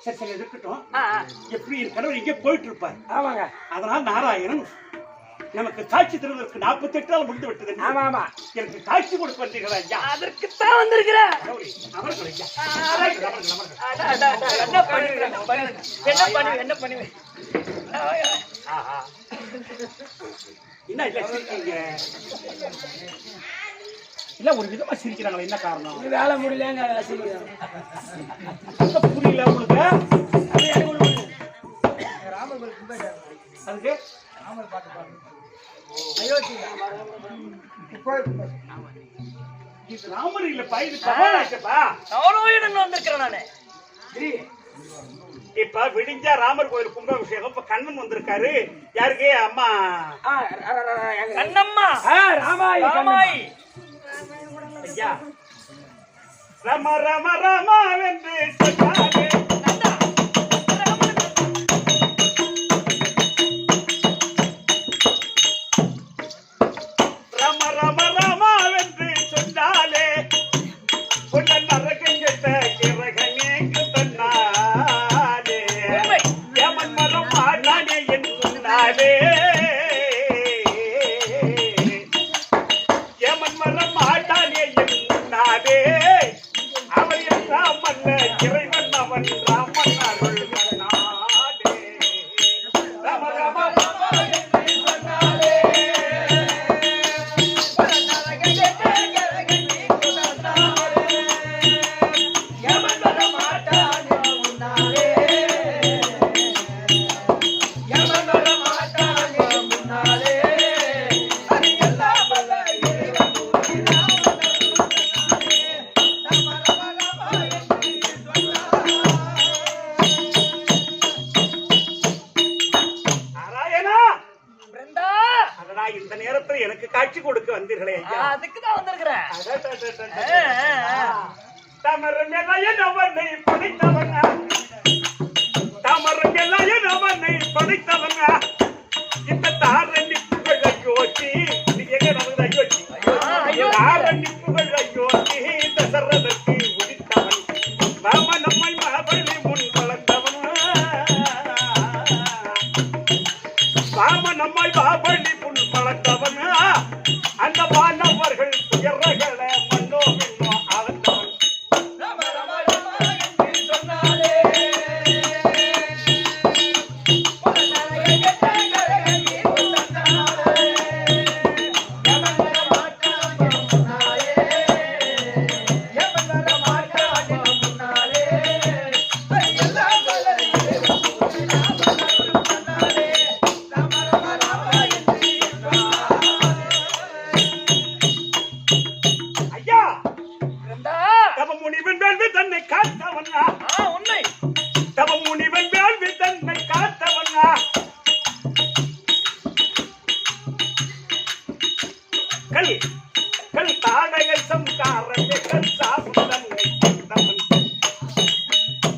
சரி சரி இருக்கட்டும். எப்படி என் கணவர் இங்கே போயிட்டு இருப்பார். ஆமாங்க. அதனால் நாராயணன் நமக்கு காட்சி தருவதற்கு 48 நாள் முடிந்து விட்டது. ஆமா ஆமா எனக்கு காட்சி கொடுக்க வந்தீங்களா ஐயா? அதற்குத்தான் வந்திருக்கிறேன். அமர்கள் ஐயா. என்ன பண்ணுவேன் என்ன இல்ல சிரிக்கீங்க? இல்ல ஒரு விதமா சிரிக்கிறாங்களா? என்ன காரணம்? வேலை முடியலங்க. புரியல உங்களுக்கு? அதுக்கு இது ராமர் இல்லப்பா, இது கமலாச்சப்பா. நாராயணன் வந்திருக்கிறேன் நானு. இப்ப விடிஞ்சா ராமர் கோயில் கும்பாபிஷேகம். இப்ப கண்ணன் வந்திருக்காரு. யாருக்கு? அம்மா கண்ணம்மா ராமாயி ராமாயி ஐயா. ரம ரம ரமா வென்று சொன்னாரே முன்னாலே அது எல்லாம் வந்தீர்களே ஐயா. அதுக்குதான் வந்திருக்கிறேன். தமரம் எல்லாம் அவனை படைத்தவங்க, தமரம் எல்லாம் அவனை படைத்தவங்க, இந்த தாரணிப்புகள் ஐயோச்சி, நீங்க எங்க நமக்கு ஐயோச்சி, தாரணிப்புகள் ஐயோச்சி, தசரதற்கு உதித்தவன், மாம நம்மை மாபலி முன் வளர்ந்தவன், மாம நம்மை மாபலி முன் வளர்ந்தவன், அந்த மாணவர்கள் துயரகளை மன்னோ மின்னோ அளந்தவன்.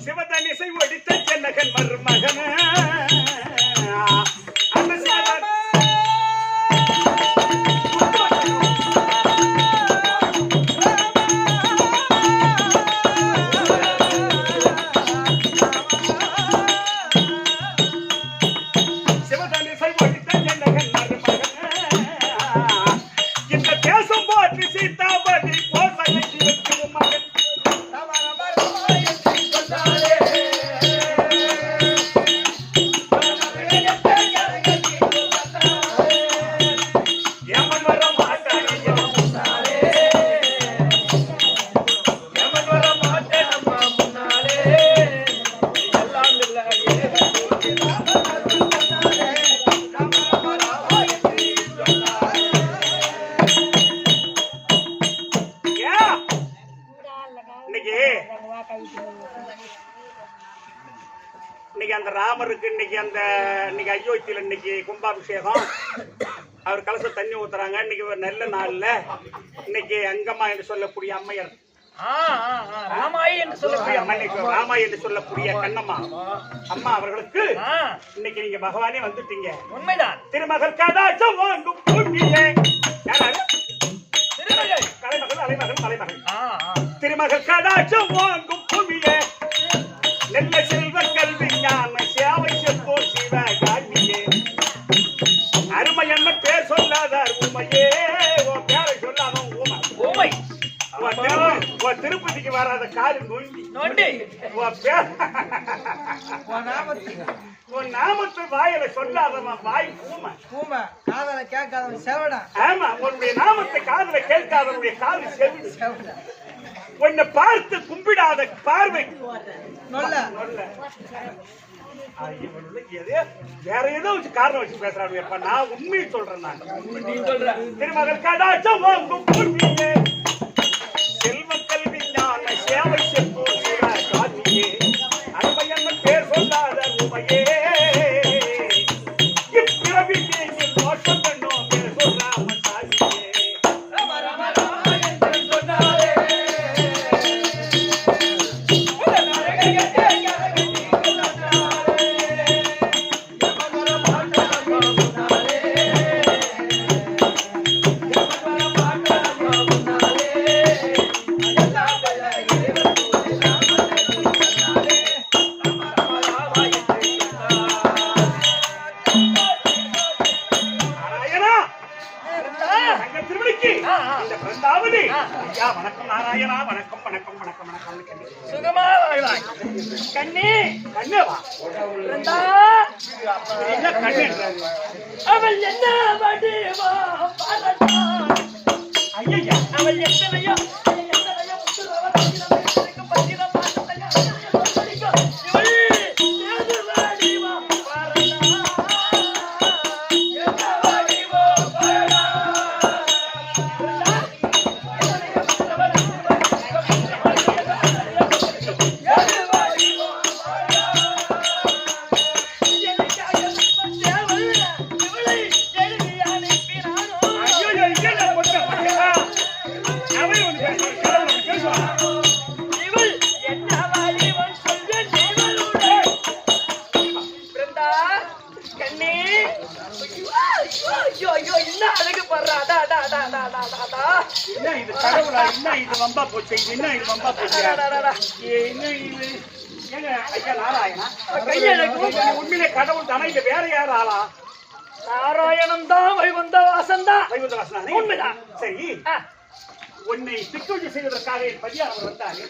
சிவதனிசை ஒடித்த ஜனகன் மருமகன இன்னைக்கு அந்த ராமருக்கு இன்னைக்கு அயோத்தியில இன்னைக்கு கும்பாபிஷேகம், அவர் கலச தண்ணி ஊத்துறாங்க. இன்னைக்கு ஒரு நல்ல நாள்ல இன்னைக்கு அங்கம்மா என்று சொல்லக்கூடிய அம்மையர், ராமாயி என்று சொல்லக்கூடிய ராமாயி என்று சொல்லக்கூடிய கண்ணம்மா அம்மா அவர்களுக்கு இன்னைக்கு நீங்க பகவானே வந்துட்டீங்க. உண்மைதான். திருமகள் கடாட்சம் வாங்கும் பூமியே, கலைமகள் அலைமகள் மலைமகள், திருமகள் கடாட்சம் வாங்கும் பூமியே, நெல்ல செல்வ கல்வி ஞான சேவை செப்போ சிவகாமியே, அருமை என்ன பேர் சொல்லாதார் ஊமையே, உன் பேரை சொல்லாத ஊமை ஊமை, திருப்பதிக்கு வராத காது நோண்டி நோண்டி, உன் நாமத்தை வாயில சொல்லாதவன் வாய் ஊமை, ஊமை காதல கேட்காதவன் செவடா. ஆமா, உன்னுடைய நாமத்தை காதுல கேட்காதவனுடைய காது செவிடு, உன்னை பார்த்து கும்பிடாத பார்வை நல்ல வேற ஏதோ காரணம் வச்சு பேசுறாங்க. நான் உண்மையை சொல்றேன். நான் திருமகள் கடாட்சம் வாங்கும் பூமியே, செல்வ கல்வி ஞான சேவை செப்போ சிவகாமியே, அருமையம்மன் பேர் சொல்லாத உமையே, இப்பிறவி நீங்கில் மோட்சம் கண்டோம் பேர் சொல்லாம சாமியே. வணக்கம் நாராயணா, வணக்கம் வணக்கம் வணக்கம் வணக்கம். சுகமா வாழ்வாய் கண்ணே. கண்ணேவா? என்ன கண்ணு? அவள் என்ன வடிவா பாரதான், ஐயா அவள் எத்தனையோ ஐயோ என்ன இது கடவுளா? என்ன இது வம்பா போச்சு? என்ன இது வம்பா போச்சு? என்ன இது? ஏங்க ஐயா நாராயணா, உண்மையிலே கடவுள் தானே இல்ல வேற யாரும் ஆளா? நாராயணன் தான், வைகுந்த வாசன் தான். வைகுந்த வாசனா? உண்மைதான். சரி, உன்னை திக்குவழி செய்வதற்காக என் பதியார் அவர் வந்தாரு.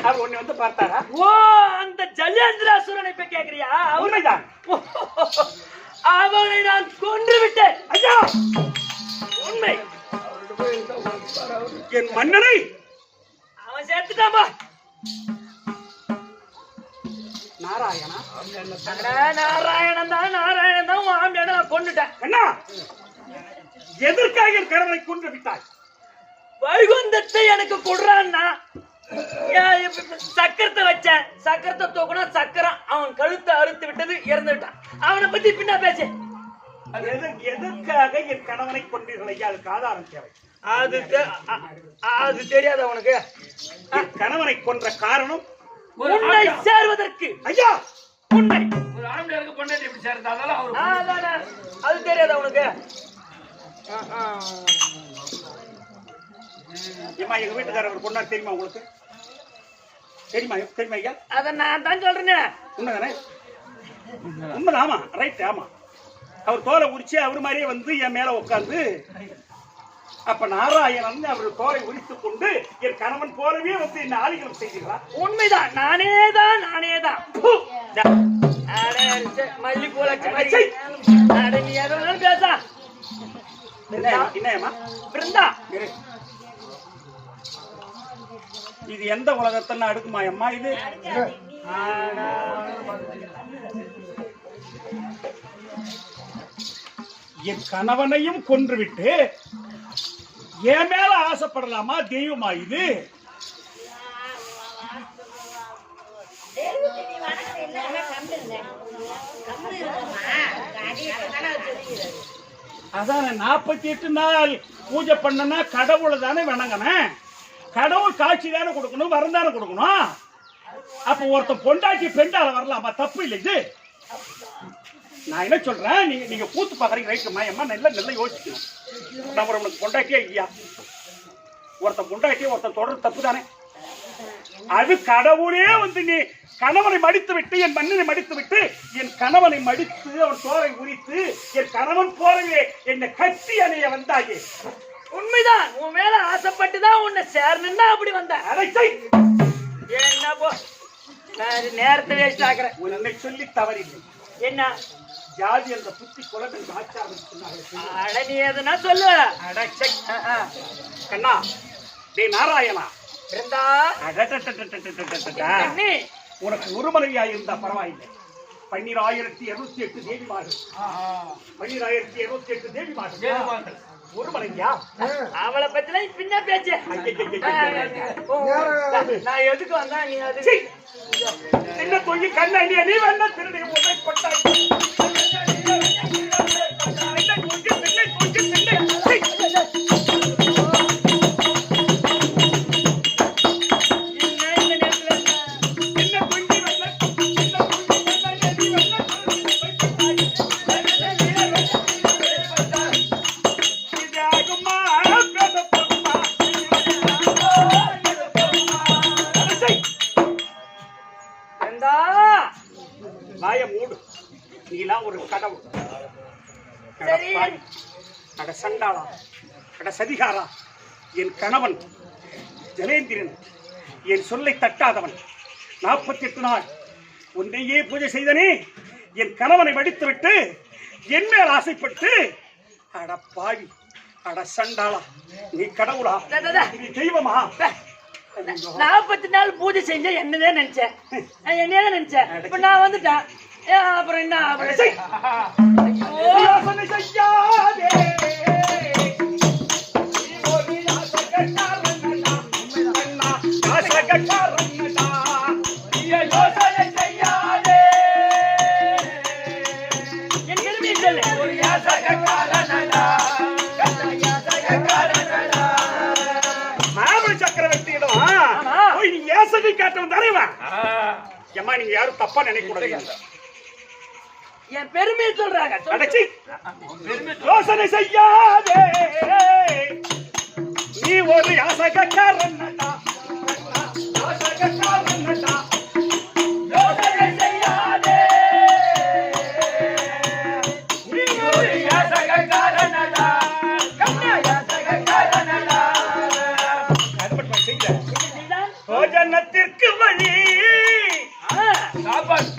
அவர் உன்னை வந்து பார்த்தாரா? ஓ, அந்த ஜல்லேந்திராசுரனை இப்ப கேக்குறியா? உண்மைதான். அவனை நான் கொன்று விட்டேன். ஐயா, உண்மை. என் மன்னனை அவன் சேர்த்துட்டான்பா. நாராயணா, நாராயணன் தான், நாராயணன் தான். ஆம்பியான நான் கொண்டுட்டேன். அண்ணா, எதற்காக என் கணவனை கொன்று விட்டாய்? வைகுந்தத்தை எனக்கு கொடுறான்னா, சக்கரத்தை வச்சேன். சக்கரத்தை தூக்குனா சக்கரம் அவன் கழுத்தை அறுத்து விட்டது, இறந்து விட்டான். அவனை பத்தி பின்னா பேச. எதற்காக என் கணவனை கொண்டீர்கள் ஐயா? அதுக்கு ஆதாரம் தேவை. அது தெரியாது அவனுக்கு. என் கணவனை கொன்ற காரணம் உன்னை சேர்வதற்கு. ஐயா, உண்மை. ஒரு ஆம்பளையாருக்கு பொண்டாட்டி எப்படி சேர்ந்தாலும் அவரு அது தெரியாது அவனுக்கு. ஏமா எங்க வீட்டுக்காரர் பொண்ணா தெரியுமா உங்களுக்கு? தெரியுமா? தெரியுமா ஐயா? அத நான் தான் சொல்றேன். உண்மைதானே? உண்மைதான். ஆமா, ரைட். ஆமா, அவர் தோலை உரிச்சு அவர் மாதிரியே வந்து என் மேல உட்கார்ந்து, அப்ப நாராயணன் அவர் தோலை உரித்துக் கொண்டு என் கணவன் போலவே வந்து என்ன ஆலிங்கனம் செய்தீர்களா? உண்மைதான். நானே தான். மல்லி போல நீ எதனாலும் பேச. என்னம்மா பிருந்தா, இது எந்த உலகத்துல அடுக்குமா அம்மா? இது என் கணவனையும் கொன்றுவிட்டு என் மேல ஆசைப்படலாமா? தெய்வமா இது? அதான் 48 நாள் பூஜை பண்ணனா கடவுளை தானே வணங்கணும். கடவுள் காட்சி தானே கொடுக்கணும், வரம் தானே கொடுக்கணும். அப்ப ஒருத்தன் பொண்டாட்டி பெண்டால வரலாமா? தப்பு இல்லை இது. நான் என்ன சொல்றேன், நீங்க கூத்து பாக்குறீங்க, ரைட்டுமா? அம்மா நல்லா யோசிக்கணும். நம்ம உனக்கு பொண்டாட்டியே இல்லையா? ஒருத்தன் பொண்டாட்டியே ஒருத்தன் தொடர் தப்பு தானே? அது கடவுளே வந்து நீ கணவனை மடித்து விட்டு, என் மன்னனை மடித்து விட்டு, என் கணவனை மடித்து அவன் தோலை உரித்து என் கணவன் போலவே என்னை கட்டி அணைய வந்தாயே. உண்மைதான். உன் மேல ஆசைப்பட்டுதான் உன்னை சேரணும்னா அப்படி வந்த. என்ன போ, நேரத்தை வேஸ்ட் ஆக்குறேன். உன்னை சொல்லி தவறில்லை. என்ன ஜாதி என்ற புத்தி குலங்கள் ஆச்சாரம் சொன்னார்கள். நீ எதுனா சொல்லு. கண்ணா, டே நாராயணா, இருந்தா உனக்கு ஒரு மனைவியா இருந்தா பரவாயில்லை. 12,208 தேவிமார்கள். 12,208 தேவிமார்கள். ஒரு மனைவியா? அவளை பத்தி பின்ன பேச்சு. நான் எதுக்கு வந்தா நீ அது சின்ன தொங்கி கண்ண நீ வேணா திருடைய முறை கொட்டாய். வாய மூடு. நீலாம் ஒரு கடவுள். கட சண்டாளா, கட சதிகாரா, என் கணவன் ஜலேந்திரன் என் சொல்லை தட்டாதவன். 48 நாள் உன்னையே பூஜை செய்தனே, என் கணவனை மடித்து விட்டு என் மேல் ஆசைப்பட்டு, அட பாவி, அட சண்டாளா, நீ கடவுளா? நீ தெய்வமா? 40 நாள் பூஜை செஞ்ச என்னதான் நினைச்சேன். என்னதான் நினைச்சேன். இப்ப நான் வந்துட்டேன். அப்புறம் என்ன? என் பெருமையை சொல்லு. சக்கரவர்த்தியிடம் போய் நீ ஏசகை காட்டவன் தானேவா? ஏமா, நீங்க யாரும் தப்பா நினைக்க கூடாது. என் பெருமையை சொல்றாங்க. யோசனை செய்யாதே, நீ ஒரு யாசகக்காரன் நடா யாசகக்காரன் நடா யோசனை செய்யாதே நீ ஒரு யாசகக்காரனடா கண்ணா யாசகக்காரனடா அதுபட்டு செய்யல போஜனத்திற்கு வழி சாப்பாடு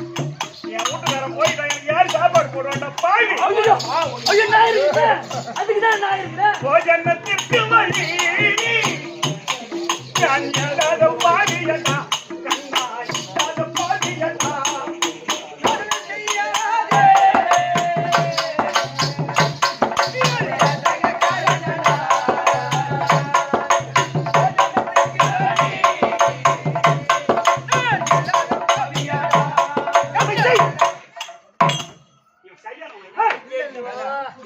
என் வீட்டுக்காரன் போய் எனக்கு யார் சாப்பாடு போடுவாண்டா பாவி ஐயோ ஐயோ நான் இருக்கேன் அதுக்குதான் நான் இருக்கேன் போஜனத்திற்கு வழி கண்ணாத பாவியண்ணா கண்ணாத பாவியண்ணா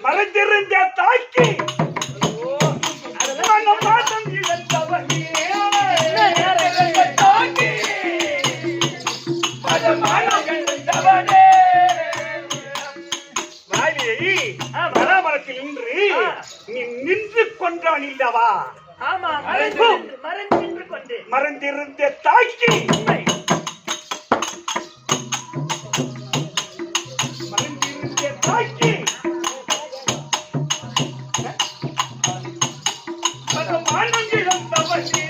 மறைந்திருந்த தாக்கி மனம் மாதம் இழந்தவனே தாக்கி மதமானம் எழுந்தவனே வாலியை மராமரத்தில் நின்று நீ நின்று கொன்றான் இல்லவா ஆமா மறைந்து நின்று கொண்டு மறைந்திருந்த தாக்கி மறைந்திருந்த தாக்கி மதமானம் இழந்தவனே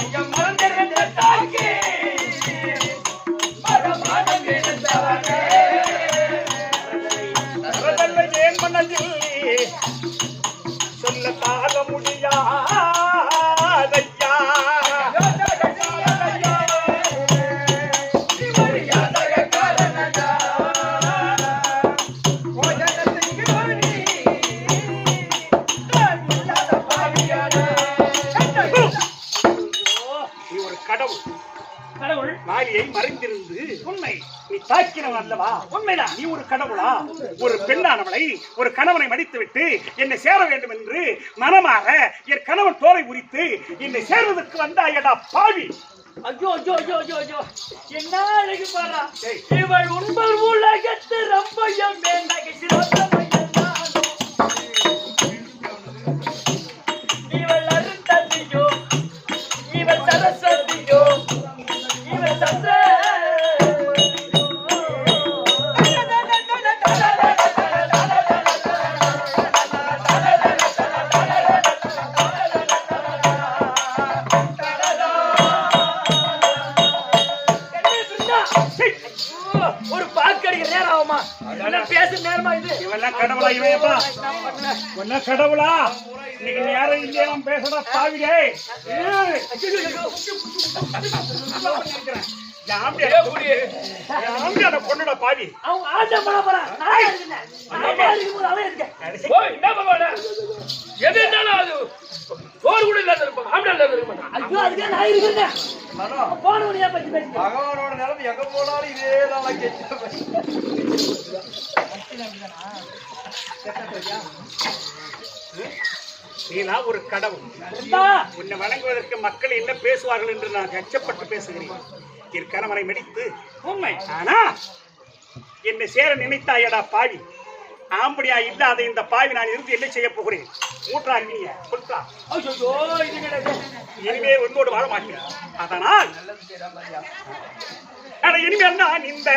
ஐயா மறந்திருந்த தாக்கி மதமானம் எழுந்தவனே வரதல்ல ஏன் மனதில் சொல்ல தாழ முடியாதையா நீ ஒரு கடவுள் கடவுள் மாரியை மறைந்திருந்து உண்மை நீ தாக்கினவன் அல்லவா உண்மைதான் நீ ஒரு கடவுளா ஒரு பெண்ணானவளை ஒரு கணவனை மடித்துவிட்டு என்னை சேர வேண்டும் என்று மனமாக என் கணவன் தோலை உரித்து என்னை சேர்வதற்கு வந்தாயடா பாவி ஐயோ ஐயோ ஐயோ ஐயோ ஐயோ என்ன அழகு பாரா இவள் உண்பல் உலகத்து ரம்பையம் மேலாக சிறந்தமையல்லானோ இவள் அருந்ததியோ இவள் சரஸ்வதியோ இவள் சந்திர ஒரு பாக்கடிக்கிற நேரம் ஆகுமா என்ன பேசுற நேரமா இது இவெல்லாம் கடவுளா இவையப்பா இவெல்லாம் கடவுளா இன்னைக்கு நேரம் இல்லையே அவன் பேசுறா பாவிடே பொண்ணுடா பாவி அவங்க ஆட்டம் பண்ண போறான் நான் இருக்கேன் நான் இருக்கும்போது அவன் இருக்கேன் ஓய் என்ன பண்ணுவானே எது இருந்தாலும் அது சோறு கூட இல்லாத இருப்பான் ஆம்டா இல்லாத இருக்க மாட்டான் ஐயோ அதுக்கே நான் இருக்கேன் போன உடனே பத்தி பேசி பகவானோட நிலைமை எங்க போனாலும் இதேதான் நீலாம் ஒரு கடவுள் உன்னை வணங்குவதற்கு மக்கள் என்ன பேசுவார்கள் என்று நான் அச்சப்பட்டு பேசுகிறேன் என் கணவனை மடித்து உண்மை ஆனா என்னை சேர நினைத்தாயடா பாவி ஆம்படியா இல்லாத இந்த பாவி நான் இருந்து என்ன செய்ய போகிறேன் மூற்றா நீங்க சொல்றா ஐயோ இது கிடையாது இனிமே உன்னோடு வாழ மாட்டேன் அதனால் இனிமேல் நான் இந்த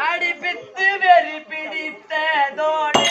அடிப்பித்து வெறி பிடித்த தோணி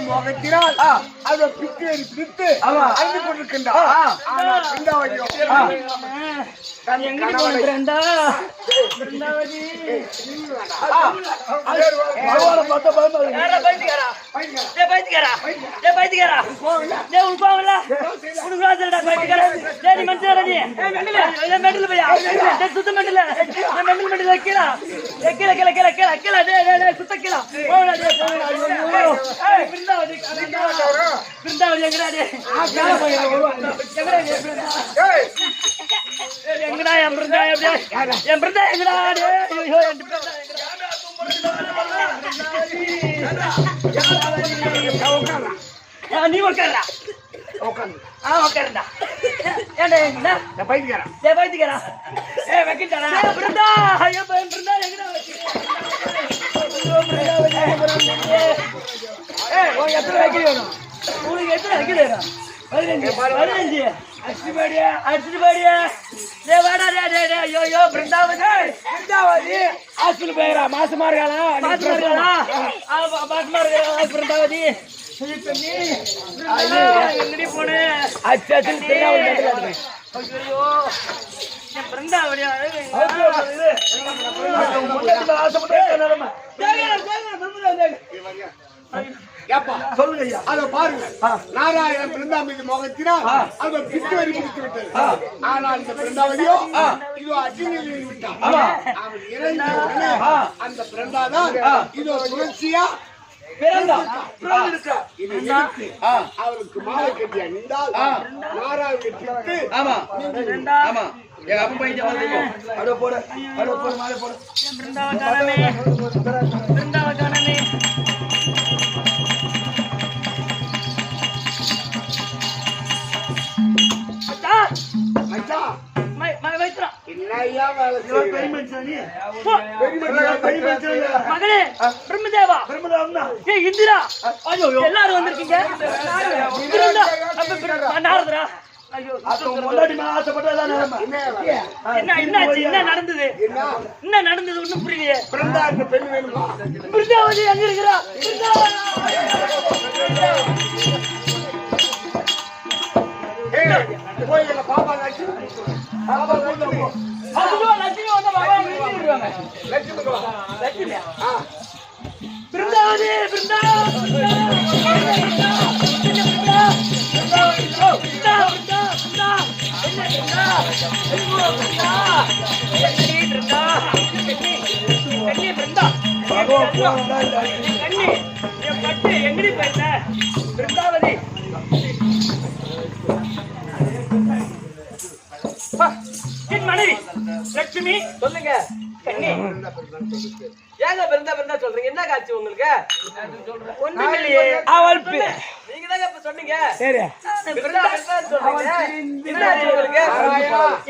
முகத்தினால் அதை பித்து பிடித்து அழுது கொண்டிருக்கின்றார். நீ உட்கார்றா உட்காருடா ஏண்டா பைத்தியக்காரா வைக்கிட்டானா பிருந்தா ஐயோ பிருந்தா எங்கடா எத்தனை வைக்கல் வேணும் உங்களுக்கு எத்தனை வைக்கல் வேணும் 15 அடிச்சுட்டு பாடியா டே வாடா டே ஐயோ பிருந்தாவதி ஹாஸ்பிட்டல் போயிரா மாசமா இருக்காளா பிருந்தாவதி எங்கடி போனே பிருந்தாவதியா சொல்லுங்க அதை பாருங்க. நாராயணன் பிருந்தாவதி முகத்தினால் அதை பித்து வரி பிடித்து விட்டது. ஆனால் இந்த பிருந்தாவதியோ இதோ அக்னியில் விட்டான். அவன் இறந்த உடனே அந்த பிருந்தாதான் இதோ துளசியா அவருக்கு மாலை கட்டி அணிந்தால் நாராயணன் பித்து எங்க அப்பா பையன் அப்படியே போடு மாலை போடு. பிருந்தாவகானமே பிருந்தாவகானமே மச்சான், வைத்திரம் என்னய்யா வேலை இவன் செய்யற? பெரிய மனுஷன் நீ. போ. பெரிய மனுஷன் இல்ல. மகளே பிரம்மதேவா பெருமதாம் தான். ஏய் இந்திரா எல்லாரும் வந்திருக்கீங்க பிருந்தா நாரதரா ஐயோ அது உன் பொண்டாட்டி மேல ஆசைப்பட்டதா நிலைமை. என்னய்யா வேலை? என்னாச்சு என்ன நடந்தது என்ன நடந்தது ஒண்ணும் புரியலையே பிருந்தாவுக்கு பெண் வேணுமா? பிருந்தாவதி எங்க இருக்கிறா ஏய், போய் எங்க பாப்பா காட்சி. பாப்பா கூட்டு போ. அதுவா லட்சுமி வந்தா பாபா வீட்டுக்கு விடுவாங்க லட்சுமிக்கு வா. லட்சுமியா ஆ, பிருந்தாவதி எங்கடி போயிட்ட பிருந்தாவதி என் மனைவி லட்சுமி சொல்லுங்க கண்ணி ஏங்க பிறந்தா சொல்றீங்க என்ன காட்சி உங்களுக்கு ஒண்ணுமில்லையே அவள் நீங்க தாங்க இப்ப சொன்னீங்க சரி பிறந்தா சொல்றீங்க என்ன ஆச்சு உங்களுக்கு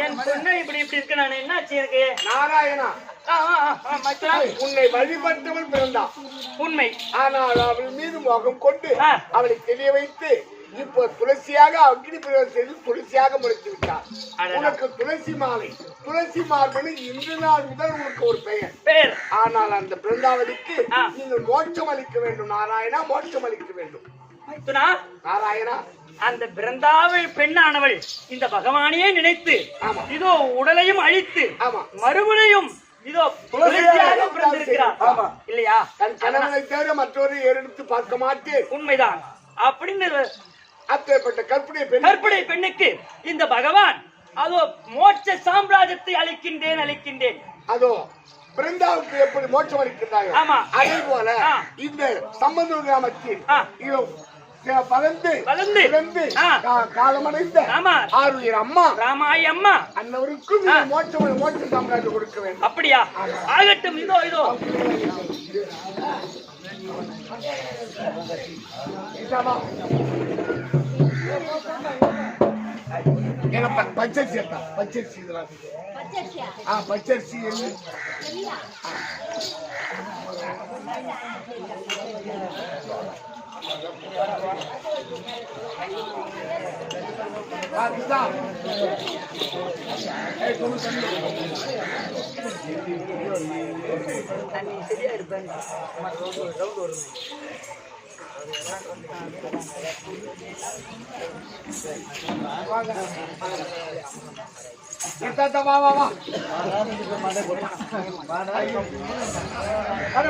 என் பொண்ணு இப்படி இருக்கு நான் என்னாச்சு எனக்கு நாராயணா, உன்னை வழிபட்டவள் பிறந்தான். உண்மை ஆனால் அவள் மீது மோகம் கொண்டு ஆ. அவளை தெரிய வைத்து இப்போ துளசியாக அக்னி பிரவேசம் செய்து துளசியாக முளைத்து விட்டார். அடடா. உனக்கு துளசி மாலை, துளசி மார்பனு இன்று நாள் முதல் உனக்கு ஒரு பெயர். பேர் ஆனால் அந்த பிருந்தாவதிக்கு ஆ. நீங்கள் மோட்சம் அளிக்க வேண்டும் நாராயணா, மோட்சம் அளிக்க வேண்டும் மைத்துனா நாராயணா. அந்த பிருந்தாவை பெண்ணானவள் இந்த பகவானையே நினைத்து ஆமா. இதோ உடலையும் அழித்து ஆமா. மறுபடியும் இதோ துளசியாக பிறந்திருக்கிறார் ஆமா. இல்லையா தன் கணவனை தவிர மற்றொரு எடுத்து பார்க்க மாட்டேன். உண்மைதான் அப்படின்னு அப்பேற்பட்ட கற்பனை பெண் கற்பனை பெண்ணுக்கு இந்த பகவான் அதோ மோட்ச சாம்ராஜ்யத்தை அளிக்கின்றேன் அதோ பிருந்தாவுக்கு எப்படி மோட்சம் அளிக்கிறார்கள் ஆமா. அதே போல ஆ. இந்த சம்பந்தூர் கிராமத்தில் ஆ. இதோ வளர்ந்து வளர்ந்து, ஆ. காலமடைந்த ஆமா. ஆருயிர் அம்மா ராமாய் அம்மா அன்னவருக்கும் ஆ. மோட்ச சாம்ராஜ்யம் கொடுக்க வேண்டும். அப்படியா ஆகட்டும் இதோ இதாமா. ஏன்னா பச்சரிசி இருக்கா? பச்சரிசி இதெல்லாம் பச்சரிசி எள்ளு. இதுதான். வா வா வா.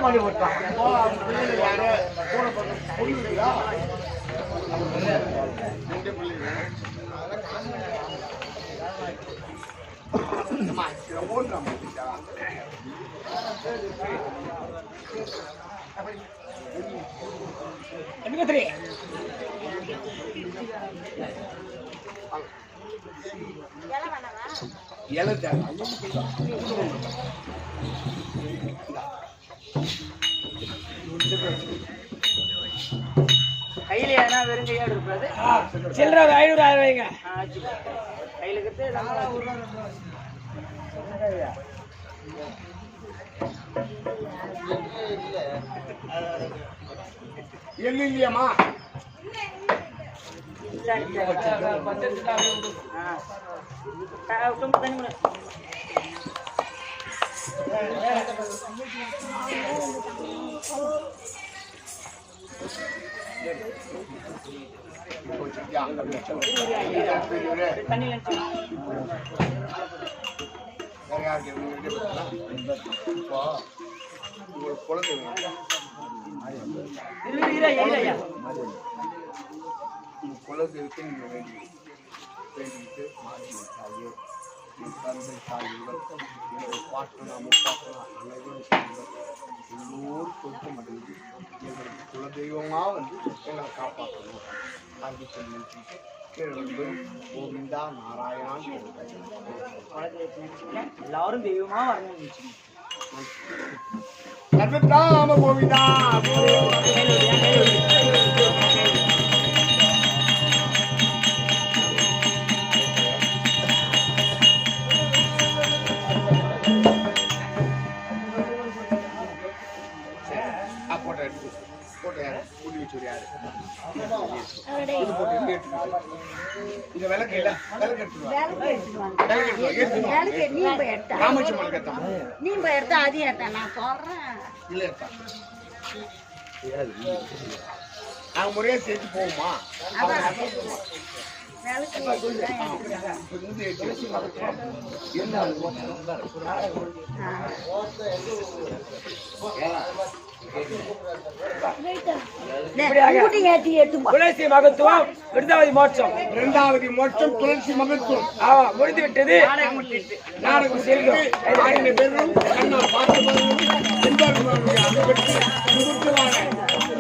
மணி போட்டான். யாரு போன பொண்ணு கையில ஏன்னா வெறும் கையோடு இருக்காது சில்லற 500 ஆயிரம் வைங்க கையில கட்டு எள்ளு இல்லையாமா? குலதெய்வத்தை நீங்க வேண்டிட்டு மாறிவிட்டாயே தந்தை தாயுடன் பாட்டனா முப்பாட்டனா அனைவரும் எல்லோரும் பொருத்தம் அடைந்து எங்களுக்கு குலதெய்வ தெய்வமா வந்து எங்களை காப்பாற்றணும் அப்படி சொல்லி கீழே வந்து கோவிந்தா நாராயணான்னு எல்லாரும் தெய்வமா வரணும். சர்வதாம கோவிந்தா இந்த விளக்கு இல்ல விளக்கு நீ போய் எடுத்தா அது ஏத்தான் நான் சொல்றேன். நாங்க முறையா சேர்த்து போவோமா துளசி மகத்துவம் விருந்தாவதி மோட்சம் இரண்டாவது மோட்சம் துளசி மகத்துவம் ஆமா முடிந்து விட்டது. நாடகம் செல்லும் ஆயிரம் பேரும் பார்த்து